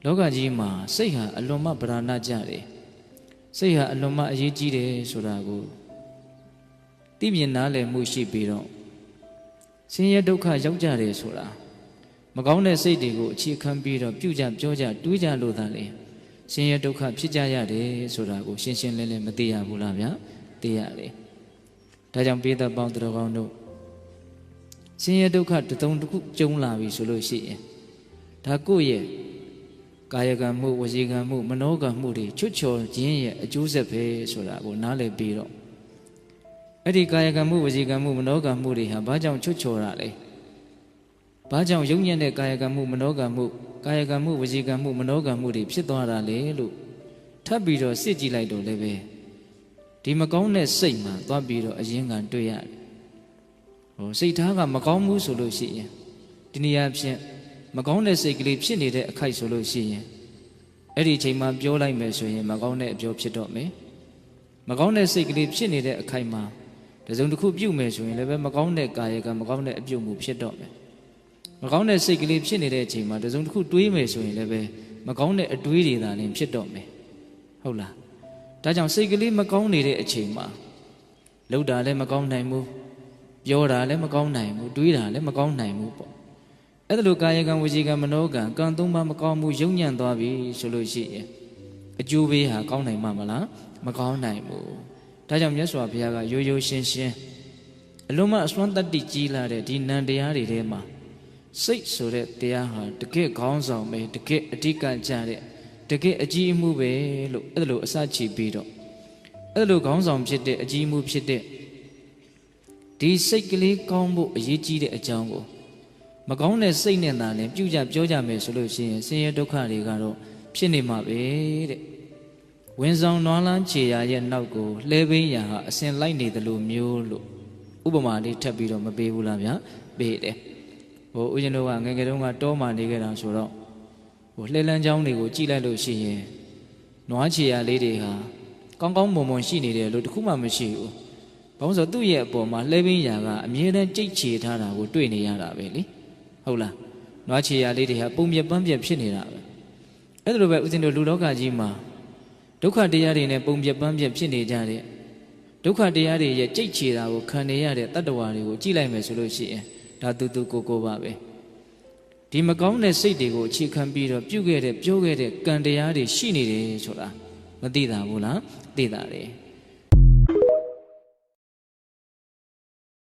လောကကြီးမှာစိတ်ဟာအလွန်မှဗราဏကြတယ်စိတ်ဟာအလွန်မှအရေးကြီးတယ်ဆိုတာကိုသိမြင်နားလည်မှုရှိပြီးတော့ဆင်းရဲဒုက္ခရောက်ကြတယ်ဆိုတာမကောင်းတဲ့စိတ်တွေကိုအခြေခံပြီးတော့ပြုကြပြောကြတွေးကြလို့သာလေဆင်းရဲဒုက္ခဖြစ်ကြရတယ်ဆိုတာကိုရှင်းရှင်းလင်းလင်းမသိရဘူးလားဗျာသိရတယ်ဒါကြောင့်ပိဿပေါင်းတော်ကောင်းတို့ဆင်းရဲဒုက္ခတစ်စုံတစ်ခုကြုံလာပြီဆိုလို့ရှိရင်ဒါကိုယ့်ရဲ့ကာယကံမှုဝစီကံမှုမနောကံမှုတွေချွတ်ချော်ခြင်းရဲ့အကျိုးဆက်ပဲဆိုတာကိုနားလည်ပြီးတော့အဲ့ဒီကာယကံမှုဝစီကံမှုမနောကံမှုတွေဟာဘာကြောင့်ချွတ်ချော်တာလဲဘာကြောင့်ယုံညံ့တဲ့ကာယကံမှုမနောကံမှုကာယကံမှုဝစီကံမှုမနောကံမှုတွေဖြစ်သွားတာလေလို့ထပ်ပြီးတော့စစ်ကြည့်လိုက်တော့လည်းပဲဒီမကောင်းတဲ့စိတ်မှသွားပြီးတော့အရင်ကတွေ့ရတယ်စိတ်ထားကမကောင်းဘူးဆိုလို့ရှိရင်ဒီနေရာဖြင့်မကောင်းတဲ့စိတ်ကလေးဖြစ်နေတဲ့အခိုက်ဆိုလို့ရှိရင်အဲ့ဒီအချိန်မှာပြောလိုက်မယ်ဆိုရင်မကောင်းတဲ့အပြောဖြစ်တော့မယ်မကောင်းတဲ့စိတ်ကလေးဖြစ်နေတဲ့အခိုက်မှာတစုံတစ်ခုပြုတ်မယ်ဆိုရင်လည်းပဲမကောင်းတဲ့ကာယကံမကောင်းတဲ့အပြုတ်မှုဖြစ်တော့မယ်မကောင်းတဲ့စိတ်ကလေးဖြစ်နေတဲ့အချိန်မှာတစုံတစ်ခုတွေးမယ်ဆိုရင်လည်းပဲမကောင်းတဲ့အတွေးတွေသာလည်းဖြစ်တော့မယ်ဟုတ်လားဒါကြောင့်စိတ်ကလေးမကောင်းနေတဲ့အချိန်မှာလှုပ်တာလည်းမကောင်းနိုင်ဘူးပြောတာလည်းမကောင်းနိုင်ဘူးတွေးတာလည်းမကောင်းနိုင်ဘူးပေါ့အဲ့ဒါလိုကာယကံဝစီကံမနောကံကံသုံးပါးမကောင်းမှုယုံညံ့သွားပြီဆိုလို့ရှိရင်အကျိုးပေးဟာကောင်းနိုင်မှာမလားမကောင်းနိုင်ဘူးဒါကြောင့်မြတ်စွာဘုရားကရိုးရိုးရှင်းရှင်းအလုံးမအစွမ်းတတ္တိကြီးလာတဲ့ဒီနံတရားတွေထဲမှာစိတ်ဆိုတဲ့တရားဟာတကယ့်ခေါင်းဆောင်ပဲတကယ့်အဓိကကြတဲ့တကယ့်အကြီးအမှုပဲလို့အဲ့ဒါလိုအစချီပြီးတော့အဲ့ဒါလိုခေါင်းဆောင်ဖြစ်တဲ့အကြီးအမှုဖြစ်တဲ့ဒီစိတ်ကလေးကောင်းဖို့အရေးကြီးတဲ့အကြောင်းကိုမကောင်းတဲ့စိတ်နဲ့သာလည်းပြုကြပြောကြမယ်ဆိုလို့ရှိရင်ဆင်းရဲဒုက္ခတွေကတော့ဖြစ်နေမှာပဲတဲ့ဝင်ဆောင်နွားလန်းခြေရာရဲ့နောက်ကိုလှဲပင်းရာဟာအစင်လိုက်နေတယ်လို့မျိုးလို့ဥပမာလေးထပ်ပြီးတော့မပေးဘူးလားဗျာပေးတယ်ဦးဇင်းတို့ကငယ်ငယ်တုန်းကတောမှနေခဲ့တာဆိုတော့လှဲလန်းချောင်းတွေကိုကြည့်လိုက်လို့ရှိရင်နွားခြေရာလေးတွေဟာကောင်းကောင်းမွန်မွန်ရှိနေတယ်လို့တခုမှမရှိဘူးဘာလို့ဆိုသူ့ရဲ့အပေါ်မှာလှဲပင်းရာကအမြဲတမ်းကြိတ်ချေထားတာကိုတွေ့နေရတာပဲလေဟုတ်လားနွားခြေရာလေးတွေဟာပုံပြပန်းပြဖြစ်နေတာပဲအဲ့ဒါလိုပဲဦးဇင်းတို့လူလောကကြီးမှာဒုက္ခတရားတွေနဲ့ပုံပြပန်းပြဖြစ်နေကြတဲ့ဒုက္ခတရားတွေရဲ့ကြိတ်ချေတာကိုခံနေရတဲ့တတ္တဝါတွေကိုကြည့်လိုက်မယ်ဆိုလို့ရှိရင်ဒါတူကိုပါပဲဒီမကောင်းတဲ့စိတ်တွေကိုအခြေခံပြီးတော့ပြုခဲ့တဲ့ပြောခဲ့တဲ့ကံတရားတွေရှိနေတယ်ဆိုတာမသိတာဘူးလားသိတာတယ်